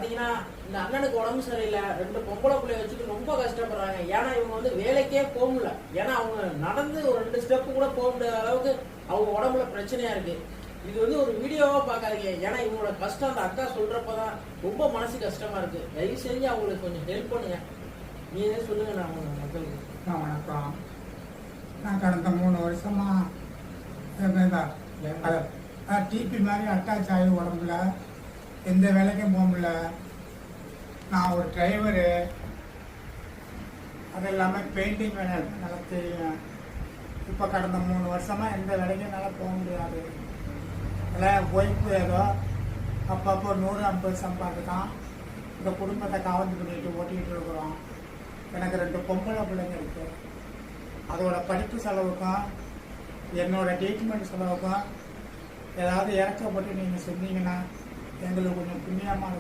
பாத்தீங்கன்னா இந்த அண்ணனுக்கு உடம்பு சரியில்லை, 2 பொம்பளை பிள்ளைய வச்சுட்டு ரொம்ப கஷ்டப்படுறாங்க. ஏன்னா இவங்க வந்து வேலைக்கே போக முடியல. ஏன்னா அவங்க நடந்து ஒரு 2 ஸ்டெப்பு கூட போக முடியாத அளவுக்கு அவங்க உடம்புல பிரச்சனையா இருக்கு. இது வந்து ஒரு வீடியோவா பார்க்காதீங்க. ஏன்னா இவங்களோட கஷ்டம் அந்த அக்கா சொல்றப்பதான் ரொம்ப மனசு கஷ்டமா இருக்கு. தயவு செஞ்சு அவங்களுக்கு கொஞ்சம் ஹெல்ப் பண்ணுங்க. நீங்க சொல்லுங்க. நான் அவங்க மக்களுக்கு வணக்கம். நான் கடந்த 3 வருஷமா டிபி மாதிரி அட்டாச் ஆகி உடம்புல எந்த வேலைக்கும் போக முடியல. நான் ஒரு டிரைவரு, அது இல்லாமல் பெயிண்டிங் வேலை நல்லா தெரியும். இப்போ கடந்த 3 வருஷமா எந்த வேலைக்கும் என்னால் போக முடியாது. அதில் ஒய்ஃபு ஏதோ அப்பப்போ 100-50 சம்பாதிக்கலாம். இந்த குடும்பத்தை காவந்து பண்ணிட்டு ஓட்டிகிட்டு இருக்கிறோம். எனக்கு 2 பொம்பளை பிள்ளைங்க இருக்குது. அதோட படிப்பு செலவுக்கும் என்னோட ட்ரீட்மெண்ட் செலவுக்கும் ஏதாவது இறக்கப்பட்டு நீங்கள் சொன்னீங்கன்னா எங்களுக்கு கொஞ்சம் புண்ணியமாக இருக்கும்.